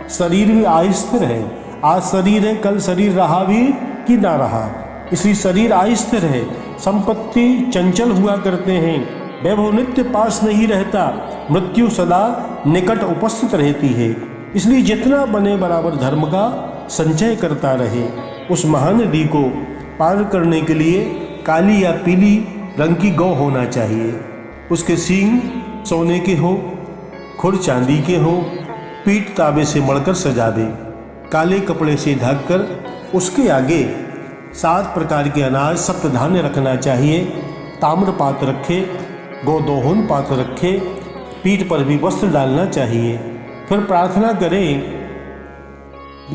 शरीर भी अस्थिर है, आज शरीर है कल शरीर रहा भी कि ना रहा। इसलिए शरीर अस्थिर है, संपत्ति चंचल हुआ करते हैं, वैभव नित्य पास नहीं रहता, मृत्यु सदा निकट उपस्थित रहती है। इसलिए जितना बने बराबर धर्म का संचय करता रहे। उस महान नदी को पार करने के लिए काली या पीली रंग की गौ होना चाहिए। उसके सींग सोने के हो, खुर चांदी के हो, पीठ तांबे से मढ़कर सजा दे, काले कपड़े से ढककर उसके आगे 7 प्रकार के अनाज सप्त धान्य रखना चाहिए। ताम्र पात्र रखे, गोदोहन पात्र रखे, पीठ पर भी वस्त्र डालना चाहिए। फिर प्रार्थना करें,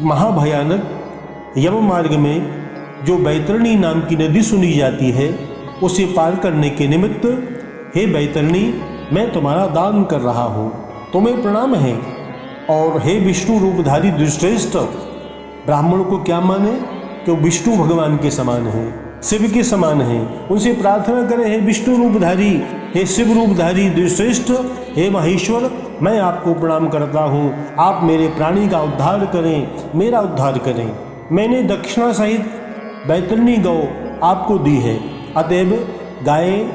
महाभयानक यम मार्ग में जो बैतरणी नाम की नदी सुनी जाती है उसे पार करने के निमित्त, हे बैतरणी मैं तुम्हारा दान कर रहा हूँ, तुम्हें प्रणाम है। और हे विष्णु रूपधारी दुष्श्रेष्ठ, ब्राह्मण को क्या माने कि वो विष्णु भगवान के समान है, शिव के समान है। उनसे प्रार्थना करें, हे विष्णु रूपधारी, हे शिव रूपधारी दुष्श्रेष्ठ, हे महेश्वर मैं आपको प्रणाम करता हूँ, आप मेरे प्राणी का उद्धार करें, मेरा उद्धार करें। मैंने दक्षिणा सहित बैतरणी गौ आपको दी है, अतएव गायें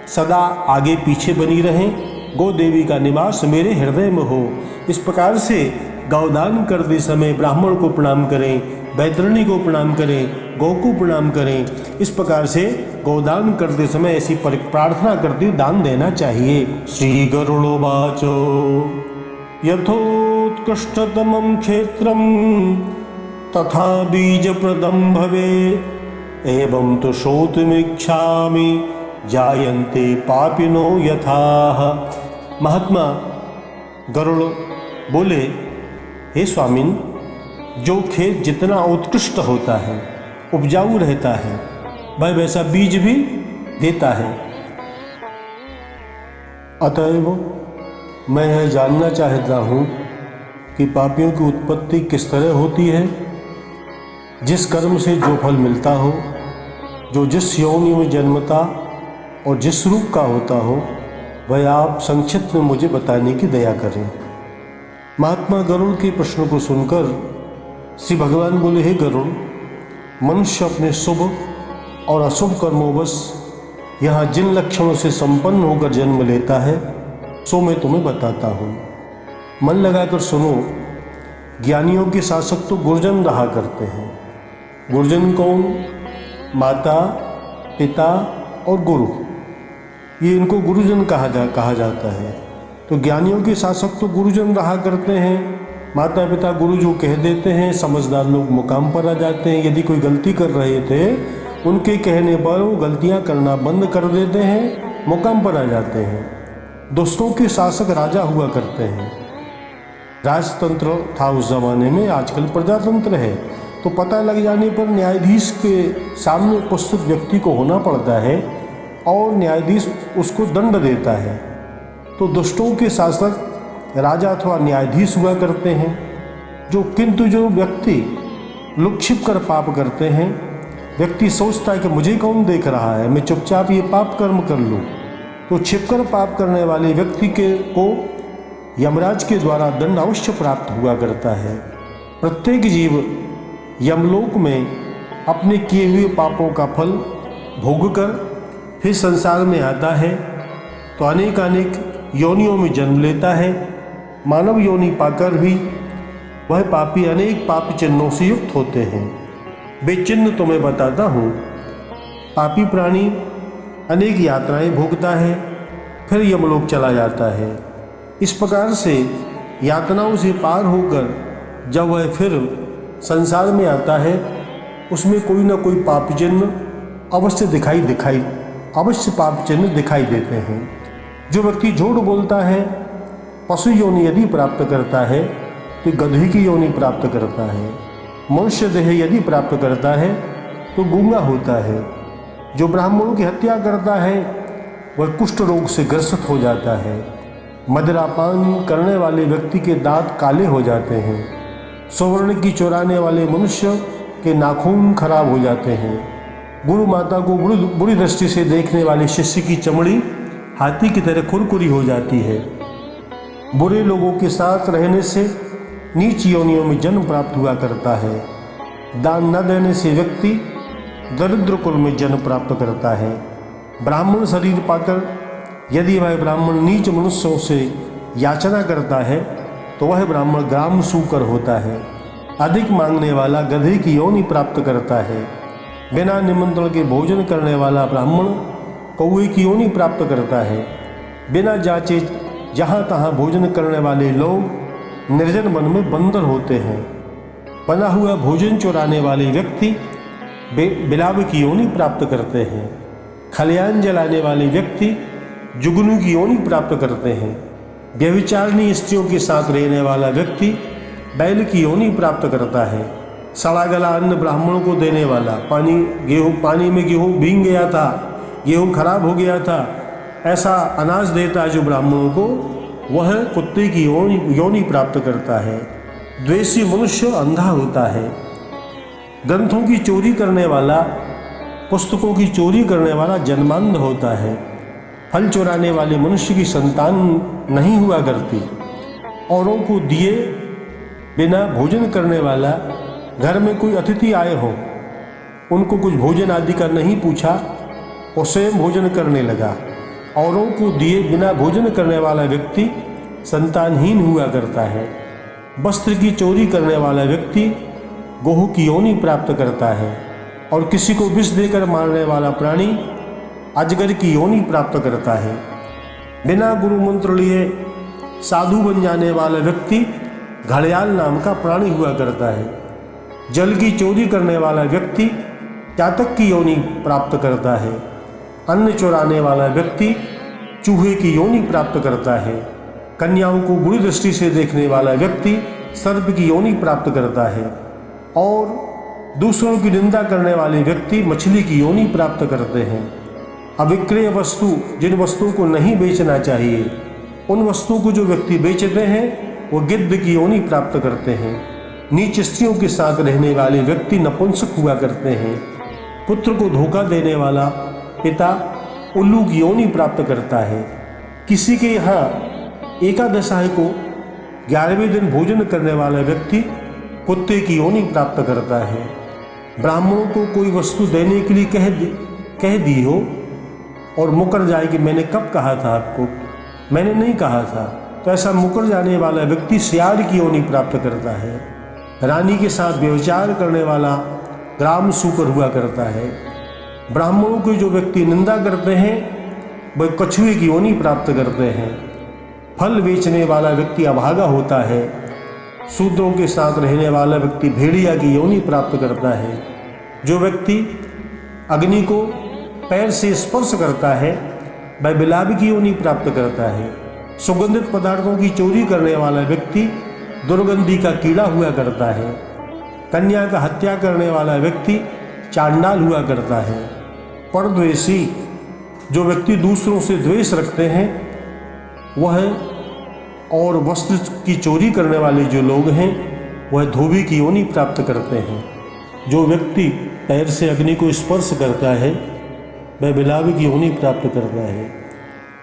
सदा आगे पीछे बनी रहें, गौ देवी का निवास मेरे हृदय में हो। इस प्रकार से गौदान करते समय ब्राह्मण को प्रणाम करें, बैतरणी को प्रणाम करें, गौ को प्रणाम करें। इस प्रकार से गौदान करते समय ऐसी प्रार्थना करते दान देना चाहिए। श्री गरुड़ोवाचो यथोत्कृष्टतमं क्षेत्रम तथा बीजप्रदं भवेत् एवं तो श्रोतुमिच्छामि जायन्ते पापिनो यथाह। महात्मा गरुड़ बोले, हे स्वामिन, जो खेत जितना उत्कृष्ट होता है, उपजाऊ रहता है, वह वैसा बीज भी देता है। अतएव मैं यह जानना चाहता हूँ कि पापियों की उत्पत्ति किस तरह होती है। जिस कर्म से जो फल मिलता हो, जो जिस योनि में जन्मता और जिस रूप का होता हो, वह आप संक्षिप्त में मुझे बताने की दया करें। महात्मा गरुड़ के प्रश्न को सुनकर श्री भगवान बोले, हे गरुड़, मनुष्य अपने शुभ और अशुभ कर्मोवश यहाँ जिन लक्षणों से संपन्न होकर जन्म लेता है सो मैं तुम्हें बताता हूँ। मन लगाकर सुनो। ज्ञानियों के शासक तो गुरुजन रहा करते हैं। गुरुजन कौन? माता, पिता और गुरु, ये इनको गुरुजन कहा जाता है। तो ज्ञानियों के शासक तो गुरुजन रहा करते हैं। माता पिता गुरु जो कह देते हैं, समझदार लोग मुकाम पर आ जाते हैं। यदि कोई गलती कर रहे थे, उनके कहने पर वो गलतियां करना बंद कर देते हैं, मुकाम पर आ जाते हैं। दुष्टों के शासक राजा हुआ करते हैं। राजतंत्र था उस जमाने में, आजकल प्रजातंत्र है। तो पता लग जाने पर न्यायाधीश के सामने उपस्थित व्यक्ति को होना पड़ता है और न्यायाधीश उसको दंड देता है। तो दुष्टों के शासक राजा अथवा न्यायाधीश हुआ करते हैं। किंतु जो व्यक्ति लुक छिप कर पाप करते हैं, व्यक्ति सोचता है कि मुझे कौन देख रहा है, मैं चुपचाप ये पाप कर्म कर लूँ। तो छिपकर पाप करने वाले व्यक्ति को यमराज के द्वारा दंड अवश्य प्राप्त हुआ करता है। प्रत्येक जीव यमलोक में अपने किए हुए पापों का फल भोगकर फिर संसार में आता है तो अनेक अनेक योनियों में जन्म लेता है। मानव योनि पाकर भी वह पापी अनेक पाप चिन्हों से युक्त होते हैं। वे चिन्ह तो मैं बताता हूँ। पापी प्राणी अनेक यात्राएं भोगता है, फिर यमलोक चला जाता है। इस प्रकार से यातनाओं से पार होकर जब वह फिर संसार में आता है, उसमें कोई ना कोई पाप चिन्ह अवश्य पाप चिन्ह दिखाई देते हैं। जो व्यक्ति झूठ बोलता है, पशु योनि यदि प्राप्त करता है तो गधे की योनि प्राप्त करता है। मनुष्य देह यदि प्राप्त करता है तो गूंगा होता है। जो ब्राह्मणों की हत्या करता है वह कुष्ठ रोग से ग्रसित हो जाता है। मदिरापान करने वाले व्यक्ति के दांत काले हो जाते हैं। स्वर्ण की चुराने वाले मनुष्य के नाखून खराब हो जाते हैं। गुरु माता को बुरी दृष्टि से देखने वाले शिष्य की चमड़ी हाथी की तरह खुरखुरी हो जाती है। बुरे लोगों के साथ रहने से नीच योनियों में जन्म प्राप्त हुआ करता है। दान न देने से व्यक्ति दरिद्र कुल में जन्म प्राप्त करता है। ब्राह्मण शरीर पाकर यदि वह ब्राह्मण नीच मनुष्यों से याचना करता है तो वह ब्राह्मण ग्राम सूकर होता है। अधिक मांगने वाला गधे की योनि प्राप्त करता है। बिना निमंत्रण के भोजन करने वाला ब्राह्मण कौवे की योनि प्राप्त करता है। बिना जांचे जहाँ तहाँ भोजन करने वाले लोग निर्जन वन में बंदर होते हैं। बना हुआ भोजन चुराने वाले व्यक्ति बिलाव की योनि प्राप्त करते हैं। खलियान जलाने वाले व्यक्ति जुगनू की योनि प्राप्त करते हैं। व्यभिचारिणी स्त्रियों के साथ रहने वाला व्यक्ति बैल की योनि प्राप्त करता है। सड़ा गला अन्न ब्राह्मणों को देने वाला, पानी में गेहूँ भीग गया था, गेहूँ खराब हो गया था, ऐसा अनाज देता है जो ब्राह्मणों को, वह कुत्ते की योनि प्राप्त करता है। द्वेषी मनुष्य अंधा होता है। ग्रंथों की चोरी करने वाला, पुस्तकों की चोरी करने वाला जन्मांध होता है। फल चुराने वाले मनुष्य की संतान नहीं हुआ करती। औरों को दिए बिना भोजन करने वाला, घर में कोई अतिथि आए हो, उनको कुछ भोजन आदि का नहीं पूछा और स्वयं भोजन करने लगा। औरों को दिए बिना भोजन करने वाला व्यक्ति संतानहीन हुआ करता है। वस्त्र की चोरी करने वाला व्यक्ति गोह की योनि प्राप्त करता है। और किसी को विष देकर मारने वाला प्राणी अजगर की योनि प्राप्त करता है। बिना गुरु मंत्र लिए साधु बन जाने वाला व्यक्ति घड़ियाल नाम का प्राणी हुआ करता है। जल की चोरी करने वाला व्यक्ति चातक की योनि प्राप्त करता है। अन्न चुराने वाला व्यक्ति चूहे की योनि प्राप्त करता है। कन्याओं को बुरी दृष्टि से देखने वाला व्यक्ति सर्प की योनि प्राप्त करता है। और दूसरों की निंदा करने वाले व्यक्ति मछली की योनि प्राप्त करते हैं। अविक्रय वस्तु, जिन वस्तुओं को नहीं बेचना चाहिए, उन वस्तुओं को जो व्यक्ति बेचते हैं वो गिद्ध की योनि प्राप्त करते हैं। नीच स्त्रियों के साथ रहने वाले व्यक्ति नपुंसक हुआ करते हैं। पुत्र को धोखा देने वाला पिता उल्लू की योनि प्राप्त करता है। किसी के यहाँ एकादशाई को 11वें दिन भोजन करने वाला व्यक्ति कुत्ते की योनि प्राप्त करता है। ब्राह्मणों को कोई वस्तु देने के लिए कह दी हो और मुकर जाए कि मैंने कब कहा था आपको, मैंने नहीं कहा था, तो ऐसा मुकर जाने वाला व्यक्ति सियार की योनि प्राप्त करता है। रानी के साथ व्यभिचार करने वाला ग्राम सूकर हुआ करता है। ब्राह्मणों के जो व्यक्ति निंदा करते हैं वह कछुए की योनि प्राप्त करते हैं। फल बेचने वाला व्यक्ति अभागा होता है। शूद्रों के साथ रहने वाला व्यक्ति भेड़िया की योनि प्राप्त करता है। जो व्यक्ति अग्नि को पैर से स्पर्श करता है वह बिलाव की योनि प्राप्त करता है। सुगंधित पदार्थों की चोरी करने वाला व्यक्ति दुर्गंधी का कीड़ा हुआ करता है। कन्या का हत्या करने वाला व्यक्ति चांडाल हुआ करता है। परद्वेषी, जो व्यक्ति दूसरों से द्वेष रखते हैं वह, और वस्त्र की चोरी करने वाले जो लोग हैं वह धोबी की योनि प्राप्त करते हैं। जो व्यक्ति पैर से अग्नि को स्पर्श करता है वह बिलाव की योनि प्राप्त करता है।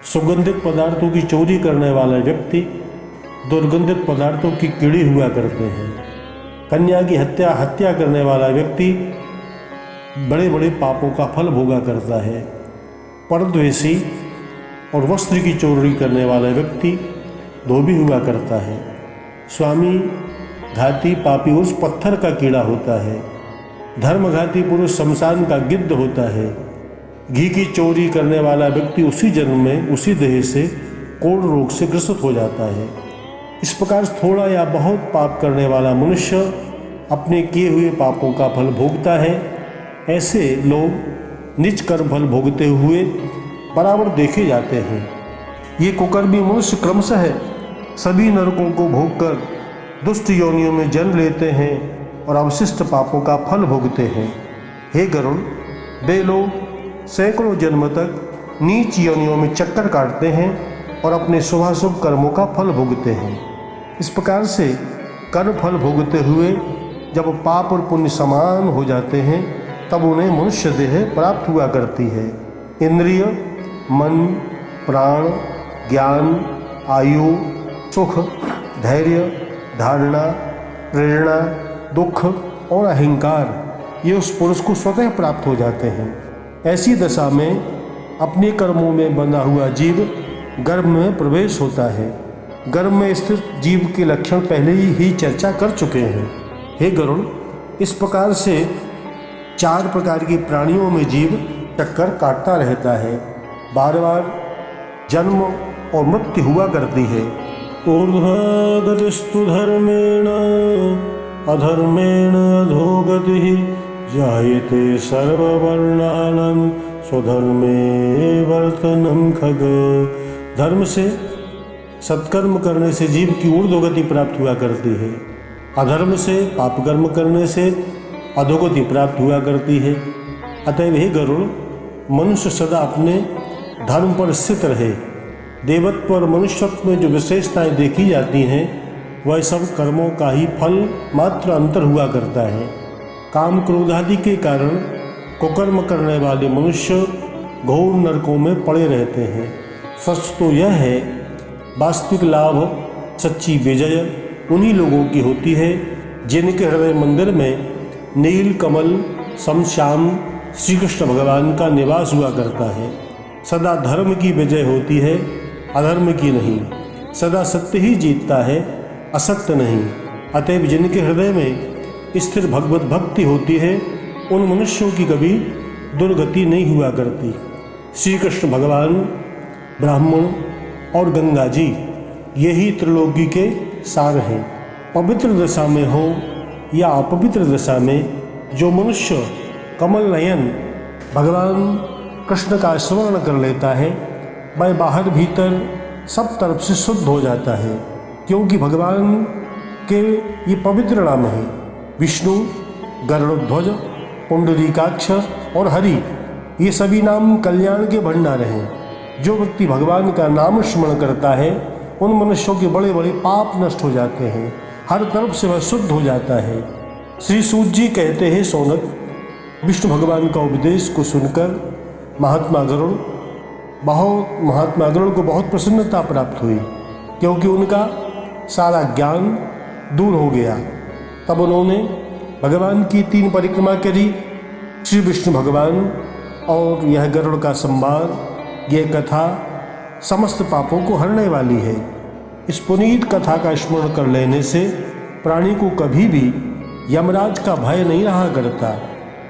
सुगंधित पदार्थों की चोरी करने वाला व्यक्ति दुर्गंधित पदार्थों की कीड़ी हुआ करते हैं। कन्या की हत्या करने वाला व्यक्ति बड़े बड़े पापों का फल भोगा करता है। परद्वेषी, और वस्त्र की चोरी करने वाला व्यक्ति धोबी हुआ करता है। स्वामी घाती पापी उस पत्थर का कीड़ा होता है। धर्मघाती पुरुष शमशान का गिद्ध होता है। घी की चोरी करने वाला व्यक्ति उसी जन्म में उसी देह से कोढ़ रोग से ग्रसित हो जाता है। इस प्रकार थोड़ा या बहुत पाप करने वाला मनुष्य अपने किए हुए पापों का फल भोगता है। ऐसे लोग निज कर्म फल भोगते हुए बराबर देखे जाते हैं। ये कुकर्मी मनुष्य क्रमशः सभी नरकों को भोगकर दुष्ट योनियों में जन्म लेते हैं और अवशिष्ट पापों का फल भोगते हैं। हे गरुड़, वे लोग सैकड़ों जन्म तक नीच योनियों में चक्कर काटते हैं और अपने शुभाशुभ कर्मों का फल भोगते हैं। इस प्रकार से कर्म फल भोगते हुए जब पाप और पुण्य समान हो जाते हैं तब उन्हें मनुष्य देह प्राप्त हुआ करती है। इंद्रिय, मन, प्राण, ज्ञान, आयु, सुख, धैर्य, धारणा, प्रेरणा, दुख और अहंकार ये उस पुरुष को स्वतः प्राप्त हो जाते हैं। ऐसी दशा में अपने कर्मों में बंधा हुआ जीव गर्भ में प्रवेश होता है। गर्भ में स्थित जीव के लक्षण पहले ही चर्चा कर चुके हैं। हे गरुड़, इस प्रकार से 4 प्रकार की प्राणियों में जीव चक्कर काटता रहता है। बार बार जन्म और मृत्यु हुआ करती है। ऊर्ध्वगतिस्तु धर्मेण अधर्मेण अधोगतिः जायते सर्ववर्णानां स्वधर्मे वर्तनं खग। धर्म से सत्कर्म करने से जीव की ऊर्ध्वगति प्राप्त हुआ करती है। अधर्म से पाप कर्म करने से अधोगति प्राप्त हुआ करती है। अतएव हे गरुड़, मनुष्य सदा अपने धर्म पर स्थित रहे। देवत्व और मनुष्यत्व में जो विशेषताएं देखी जाती हैं वह सब कर्मों का ही फल मात्र अंतर हुआ करता है। काम क्रोध आदि के कारण कुकर्म करने वाले मनुष्य घोर नरकों में पड़े रहते हैं। सच तो यह है, वास्तविक लाभ, सच्ची विजय उन्हीं लोगों की होती है जिनके हृदय मंदिर में नील कमल समश्याम श्री कृष्ण भगवान का निवास हुआ करता है। सदा धर्म की विजय होती है, अधर्म की नहीं। सदा सत्य ही जीतता है, असत्य नहीं। अतएव जिनके हृदय में स्थिर भगवत भक्ति होती है उन मनुष्यों की कभी दुर्गति नहीं हुआ करती। श्री कृष्ण भगवान, ब्राह्मण और गंगा जी यही त्रिलोकी के सार हैं। पवित्र दशा में हो या अपवित्र दशा में जो मनुष्य कमल नयन भगवान कृष्ण का स्मरण कर लेता है वह बाहर भीतर सब तरफ से शुद्ध हो जाता है, क्योंकि भगवान के ये पवित्र नाम है। विष्णु, गरुड़ध्वज, पुंडरीकाक्ष और हरि ये सभी नाम कल्याण के भंडार हैं। जो व्यक्ति भगवान का नाम स्मरण करता है उन मनुष्यों के बड़े बड़े पाप नष्ट हो जाते हैं, हर तरफ से वह शुद्ध हो जाता है। श्री सूत जी कहते हैं, सोनक, विष्णु भगवान का उपदेश को सुनकर महात्मा गरुड़ को बहुत प्रसन्नता प्राप्त हुई, क्योंकि उनका सारा ज्ञान दूर हो गया। तब उन्होंने भगवान की 3 परिक्रमा करी। श्री विष्णु भगवान और यह गरुड़ का संवाद, यह कथा समस्त पापों को हरने वाली है। इस पुनीत कथा का स्मरण कर लेने से प्राणी को कभी भी यमराज का भय नहीं रहा करता।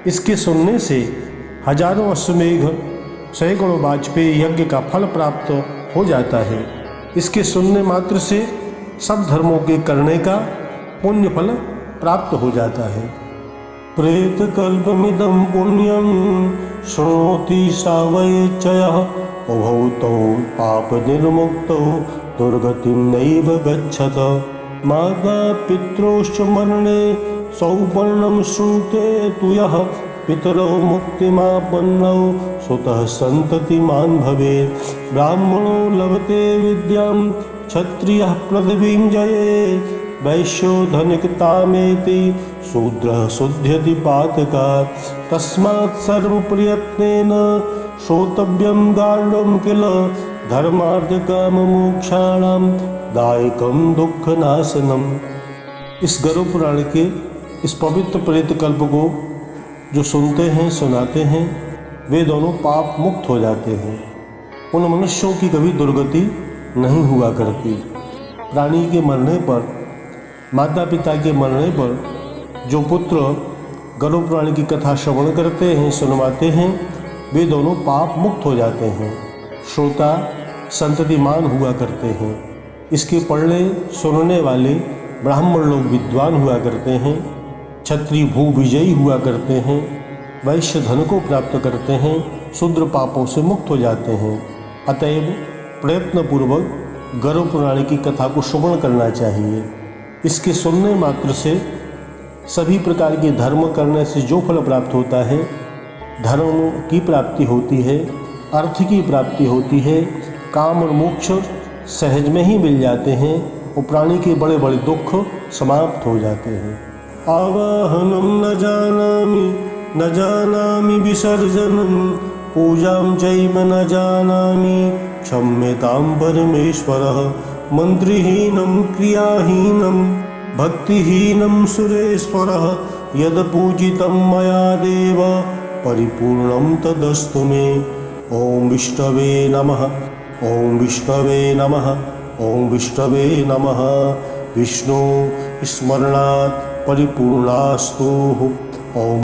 इसके सुनने से हजारों अश्वमेघ, सैकड़ों वाजपेयी यज्ञ का फल प्राप्त हो जाता है। इसके सुनने मात्र से सब धर्मों के करने का पुण्य फल प्राप्त हो जाता है। प्रेत कल्पमिदं पुण्यं शृणोति सा वै चयः उभौतौ पाप निर्मुक्तौ दुर्गतिं नैव गच्छत। माता पित्रोश्च मरणे सौपर्णं श्रुते तु यः पितरौ मुक्तिमापन्नौ सुतः सन्ततिमान् भवेत्। ब्राह्मणो लभते विद्यां क्षत्रियः पृथिवीं जयेत्। वैश्यो धनिकतामेति शूद्रः शुध्यति पातकात्। तस्मात् सर्वप्रयत्नेन श्रोतव्यं गाढं किल धर्मार्थकाममोक्षाणां दायकं दुःखनाशनम्। इस गरुड़ पुराण के इस पवित्र प्रेत कल्प को जो सुनते हैं, सुनाते हैं, वे दोनों पाप मुक्त हो जाते हैं। उन मनुष्यों की कभी दुर्गति नहीं हुआ करती। प्राणी के मरने पर, माता पिता के मरने पर जो पुत्र गरुड़ पुराण की कथा श्रवण करते हैं, सुनवाते हैं, वे दोनों पाप मुक्त हो जाते हैं। श्रोता संततिमान हुआ करते हैं। इसके पढ़ने सुनने वाले ब्राह्मण लोग विद्वान हुआ करते हैं, क्षत्रिय भू विजयी हुआ करते हैं, वैश्य धन को प्राप्त करते हैं, शूद्र पापों से मुक्त हो जाते हैं। अतएव प्रयत्नपूर्वक गरुड़ पुराण की कथा को श्रवण करना चाहिए। इसके सुनने मात्र से सभी प्रकार के धर्म करने से जो फल प्राप्त होता है, धर्म की प्राप्ति होती है, अर्थ की प्राप्ति होती है, काम और मोक्ष सहज में ही मिल जाते हैं और प्राणी के बड़े बड़े दुख समाप्त हो जाते हैं। आवाहनम न जानामि विसर्जनम पूजां चैव न जानामि क्षम्यतां परमेश्वरः मंत्रहीनं क्रियाहीनं भक्तिहीनं सुरेश्वरः यद पूजितं मया देव परिपूर्णं तदस्तु मे। ओम विष्णवे नमः। ओम विष्णवे नमः। ओम विष्णवे नमः। विष्णु स्मरणात् परिपूर्णास्तु। ओम